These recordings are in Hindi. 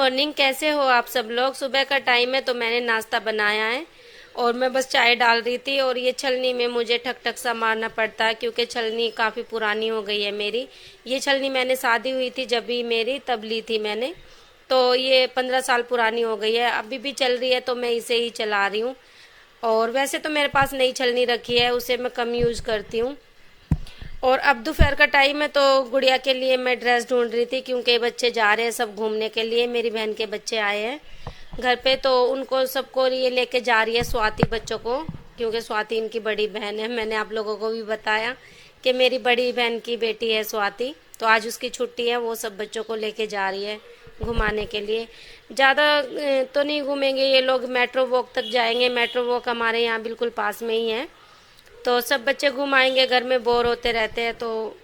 मॉर्निंग, कैसे हो आप सब लोग। सुबह का टाइम है तो मैंने नाश्ता बनाया है और मैं बस चाय डाल रही थी। और ये छलनी में मुझे ठक ठक सा मारना पड़ता है क्योंकि छलनी काफ़ी पुरानी हो गई है मेरी। ये छलनी मैंने शादी हुई थी जब भी मेरी, तब ली थी मैंने। तो ये 15 साल पुरानी हो गई है, अभी भी चल रही है तो मैं इसे ही चला रही हूँ। और वैसे तो मेरे पास नई छलनी रखी है, उसे मैं कम यूज़ करती हूँ। और अब दोपहर का टाइम है तो गुड़िया के लिए मैं ड्रेस ढूंढ रही थी क्योंकि बच्चे जा रहे हैं सब घूमने के लिए। मेरी बहन के बच्चे आए हैं घर पे तो उनको सबको ये लेके जा रही है, स्वाति बच्चों को, क्योंकि स्वाति इनकी बड़ी बहन है। मैंने आप लोगों को भी बताया कि मेरी बड़ी बहन की बेटी है स्वाति, तो आज उसकी छुट्टी है, वो सब बच्चों को लेके जा रही है घुमाने के लिए। ज़्यादा तो नहीं घूमेंगे ये लोग, मेट्रो वॉक तक जाएंगे। मेट्रो वॉक हमारे यहाँ बिल्कुल पास में ही है, तो सब बच्चे घूम आएंगे, घर में बोर होते रहते हैं। तो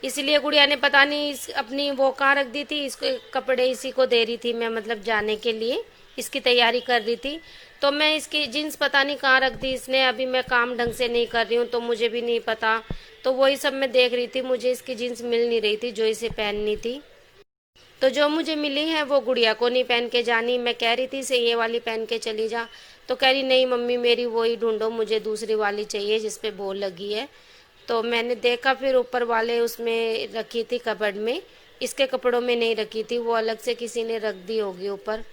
इसलिए गुड़िया ने पता नहीं अपनी वो कहाँ रख दी थी, इसको कपड़े इसी को दे रही थी मैं, मतलब जाने के लिए इसकी तैयारी कर रही थी। तो मैं इसकी जीन्स पता नहीं कहाँ रख दी इसने, अभी मैं काम ढंग से नहीं कर रही हूँ तो मुझे भी नहीं पता। तो वही सब मैं देख रही थी, मुझे इसकी जीन्स मिल नहीं रही थी जो इसे पहननी थी। तो जो मुझे मिली है वो गुड़िया को नहीं पहन के जानी। मैं कह रही थी इसे ये वाली पहन के चली जा, तो कह रही नहीं मम्मी मेरी वही ढूंढो, मुझे दूसरी वाली चाहिए जिस पे बॉल लगी है। तो मैंने देखा, फिर ऊपर वाले उसमें रखी थी कबर्ड में, इसके कपड़ों में नहीं रखी थी, वो अलग से किसी ने रख दी होगी ऊपर।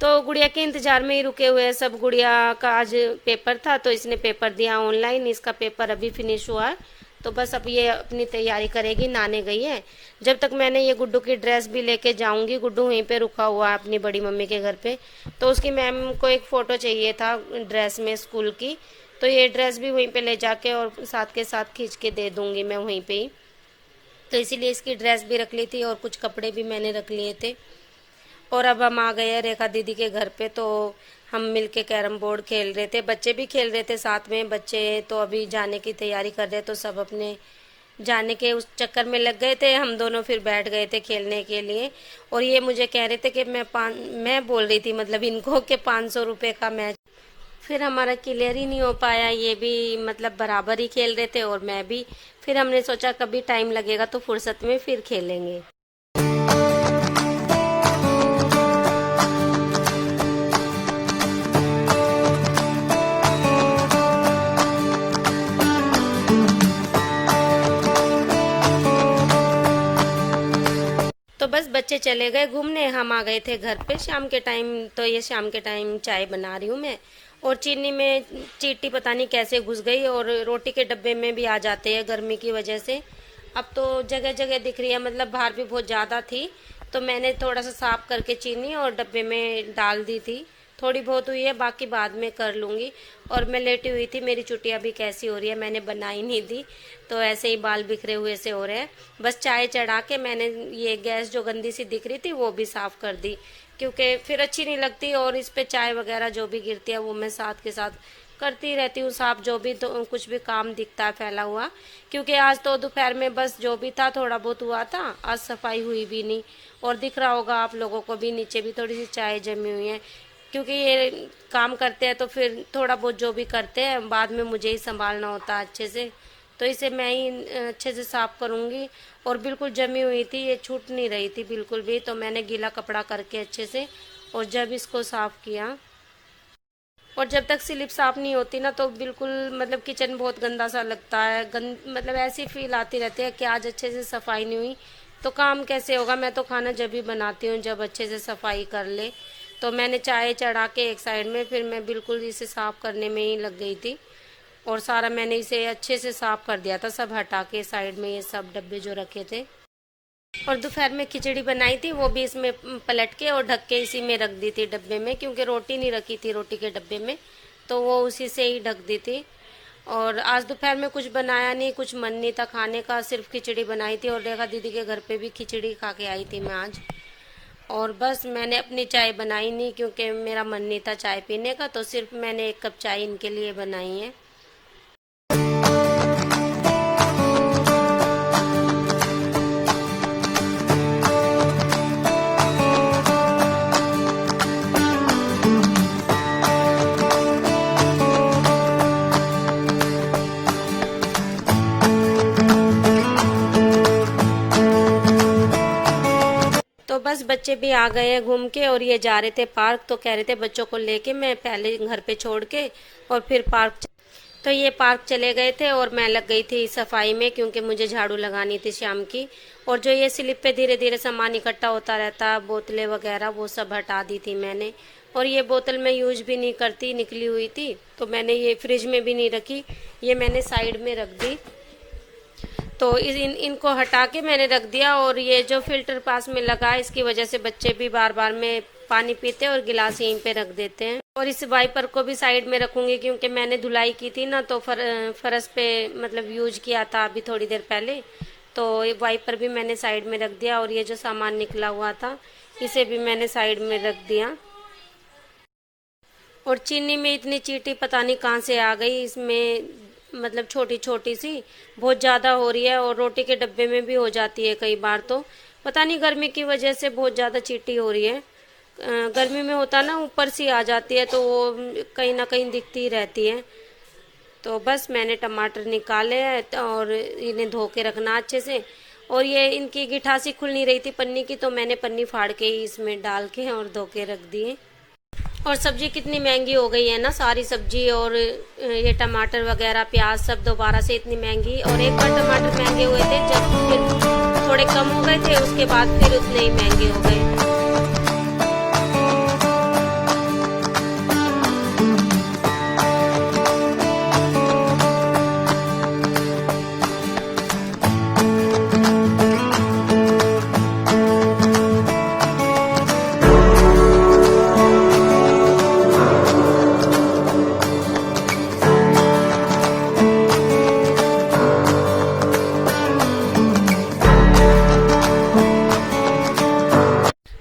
तो गुड़िया के इंतजार में ही रुके हुए हैं सब। गुड़िया का आज पेपर था तो इसने पेपर दिया ऑनलाइन, इसका पेपर अभी फिनिश हुआ है। तो बस अब ये अपनी तैयारी करेगी, नहाने गई है। जब तक मैंने ये गुड्डू की ड्रेस भी लेके जाऊंगी, गुड्डू वहीं पे रुका हुआ है अपनी बड़ी मम्मी के घर पे। तो उसकी मैम को एक फ़ोटो चाहिए था ड्रेस में स्कूल की, तो ये ड्रेस भी वहीं पे ले जाके और साथ के साथ खींच के दे दूंगी मैं वहीं पे ही। तो इसीलिए इसकी ड्रेस भी रख ली थी और कुछ कपड़े भी मैंने रख लिए थे। और अब हम आ गए हैं रेखा दीदी के घर पे, तो हम मिलके कैरम बोर्ड खेल रहे थे, बच्चे भी खेल रहे थे साथ में। बच्चे तो अभी जाने की तैयारी कर रहे, तो सब अपने जाने के उस चक्कर में लग गए थे। हम दोनों फिर बैठ गए थे खेलने के लिए। और ये मुझे कह रहे थे कि मैं बोल रही थी मतलब इनको कि 500 रुपये का मैच। फिर हमारा क्लियर ही नहीं हो पाया, ये भी मतलब बराबर ही खेल रहे थे और मैं भी। फिर हमने सोचा कभी टाइम लगेगा तो फुर्सत में फिर खेलेंगे। तो बस बच्चे चले गए घूमने, हम आ गए थे घर पे शाम के टाइम। तो ये शाम के टाइम चाय बना रही हूँ मैं। और चीनी में चींटी पता नहीं कैसे घुस गई और रोटी के डब्बे में भी आ जाते हैं गर्मी की वजह से। अब तो जगह जगह दिख रही है, मतलब बाहर भी बहुत ज़्यादा थी, तो मैंने थोड़ा सा साफ करके चीनी और डब्बे में डाल दी थी। थोड़ी बहुत हुई है, बाकी बाद में कर लूँगी। और मैं लेटी हुई थी, मेरी चुटिया भी कैसी हो रही है, मैंने बनाई नहीं थी तो ऐसे ही बाल बिखरे हुए से हो रहे हैं। बस चाय चढ़ा के मैंने ये गैस जो गंदी सी दिख रही थी वो भी साफ़ कर दी, क्योंकि फिर अच्छी नहीं लगती। और इस पे चाय वगैरह जो भी गिरती है वो मैं साथ के साथ करती रहती हूँ साफ, जो भी तो कुछ भी काम दिखता है फैला हुआ। क्योंकि आज तो दोपहर में बस जो भी था थोड़ा बहुत हुआ था, आज सफाई हुई भी नहीं। और दिख रहा होगा आप लोगों को भी, नीचे भी थोड़ी सी चाय जमी हुई है, क्योंकि ये काम करते हैं तो फिर थोड़ा बहुत जो भी करते हैं बाद में मुझे ही संभालना होता है अच्छे से। तो इसे मैं ही अच्छे से साफ करूँगी। और बिल्कुल जमी हुई थी, ये छूट नहीं रही थी बिल्कुल भी, तो मैंने गीला कपड़ा करके अच्छे से और जब इसको साफ किया। और जब तक स्लिप साफ नहीं होती ना तो बिल्कुल मतलब किचन बहुत गंदा सा लगता है, मतलब ऐसी फील आती रहती है कि आज अच्छे से सफाई नहीं हुई तो काम कैसे होगा। मैं तो खाना जब भी बनाती हूँ जब अच्छे से सफाई कर ले। तो मैंने चाय चढ़ा के एक साइड में, फिर मैं बिल्कुल इसे साफ करने में ही लग गई थी। और सारा मैंने इसे अच्छे से साफ कर दिया था, सब हटा के साइड में ये सब डब्बे जो रखे थे। और दोपहर में खिचड़ी बनाई थी, वो भी इसमें पलट के और ढक के इसी में रख दी थी डब्बे में, क्योंकि रोटी नहीं रखी थी रोटी के डब्बे में, तो वो उसी से ही ढक दी थी। और आज दोपहर में कुछ बनाया नहीं, कुछ मन नहीं था खाने का, सिर्फ खिचड़ी बनाई थी। और रेखा दीदी के घर पे भी खिचड़ी खा के आई थी मैं आज। और बस मैंने अपनी चाय बनाई नहीं क्योंकि मेरा मन नहीं था चाय पीने का, तो सिर्फ मैंने 1 कप चाय इनके लिए बनाई है। तो बस बच्चे बच्चे भी आ गए हैं घूम के और ये जा रहे थे पार्क, तो कह रहे थे बच्चों को लेके मैं पहले घर पे छोड़ के और फिर पार्क। तो ये पार्क चले गए थे और मैं लग गई थी सफाई में, क्योंकि मुझे झाड़ू लगानी थी शाम की। और जो ये स्लिप पे धीरे धीरे सामान इकट्ठा होता रहता, बोतलें वगैरह, वो सब हटा दी थी मैंने। और ये बोतल मैं यूज भी नहीं करती, निकली हुई थी, तो मैंने ये फ्रिज में भी नहीं रखी, ये मैंने साइड में रख दी। तो इनको हटा के मैंने रख दिया। और ये जो फिल्टर पास में लगा है, इसकी वजह से बच्चे भी बार बार में पानी पीते और गिलास यहीं पे रख देते हैं। और इस वाइपर को भी साइड में रखूंगी, क्योंकि मैंने धुलाई की थी ना, तो फर्श पे मतलब यूज किया था अभी थोड़ी देर पहले, तो ये वाइपर भी मैंने साइड में रख दिया। और ये जो सामान निकला हुआ था, इसे भी मैंने साइड में रख दिया। और चीनी में इतनी चींटी पता नहीं कहाँ से आ गई, इसमें मतलब छोटी छोटी सी बहुत ज्यादा हो रही है, और रोटी के डब्बे में भी हो जाती है कई बार। तो पता नहीं गर्मी की वजह से बहुत ज्यादा चींटी हो रही है। गर्मी में होता ना ऊपर से आ जाती है, तो वो कहीं ना कहीं दिखती ही रहती है। तो बस मैंने टमाटर निकाले हैं और इन्हें धो के रखना अच्छे से। और ये इनकी गिठासी खुल नहीं रही थी पन्नी की, तो मैंने पन्नी फाड़ के ही इसमें डाल के और धो के रख दिए। और सब्जी कितनी महंगी हो गई है ना, सारी सब्जी और ये टमाटर वगैरह प्याज सब दोबारा से इतनी महंगी। और एक बार टमाटर महंगे हुए थे, जब फिर थोड़े कम हो गए थे, उसके बाद फिर उतने ही महंगे हो गए।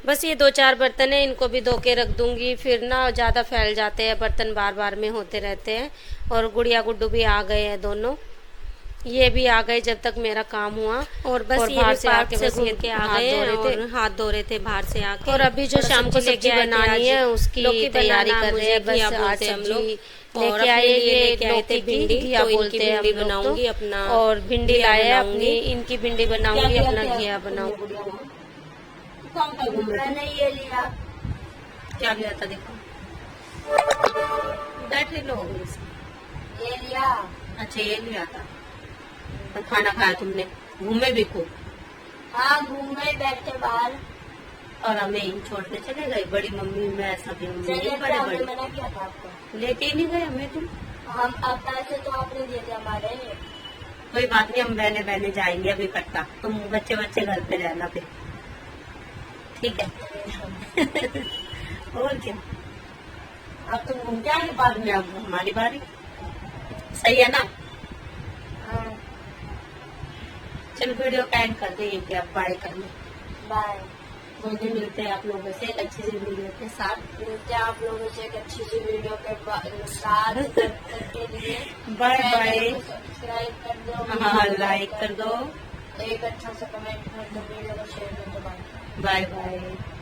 बस ये 2-4 बर्तन है, इनको भी धो के रख दूंगी, फिर ना ज्यादा फैल जाते हैं बर्तन, बार बार में होते रहते हैं। और गुड़िया गुड्डू भी आ गए हैं दोनों, ये भी आ गए जब तक मेरा काम हुआ। और बस ये बाहर से आके बस ये के आ गए और हाथ धो रहे थे बाहर से आके। और अभी जो शाम को सब्जी बनानी है उसकी तैयारी कर रहे हैं। बस आज हम लोग लेके आए थे भिंडी, घिया बोलते हैं हम बनाऊंगी अपना। और भिंडी लाए अपनी, इनकी भिंडी बनाऊंगी, अपना घिया बनाऊंगी। मैंने ये लिया, क्या लिया था देखो, बैटरी लो हो गई, ये लिया। अच्छा ये लिया था। और खाना खाया तुमने, घूमे भी खूब। हाँ घूमे बैठे बाहर, और हमें इन छोड़ के चले गए, बड़ी मम्मी मैं सभी चले बड़े हमने बड़े मना किया था आपको, लेके ही नहीं गए हमें तुम। हम अब पैसे तो आपने दिए थे हमारे। कोई बात नहीं, हम बहने बहने जाएंगे अभी इकट्ठा, तुम बच्चे बच्चे घर पे रहना फिर, ठीक है। और क्या, अब तुम घूम के आगे, बाद में अब हमारी बारी, सही है ना। हाँ चलो वीडियो का एंड कर देंगे, कि अब बाय करने, बाय। मुझे मिलते हैं आप लोगों से एक अच्छी सी वीडियो के साथ। मिलते हैं आप लोगों से एक अच्छी सी वीडियो के साथ, के लिए बाय बाय। सब्सक्राइब कर दो, हाँ लाइक कर दो, एक अच्छा सा कमेंट कर दो, वीडियो को शेयर कर दो। Bye bye bye.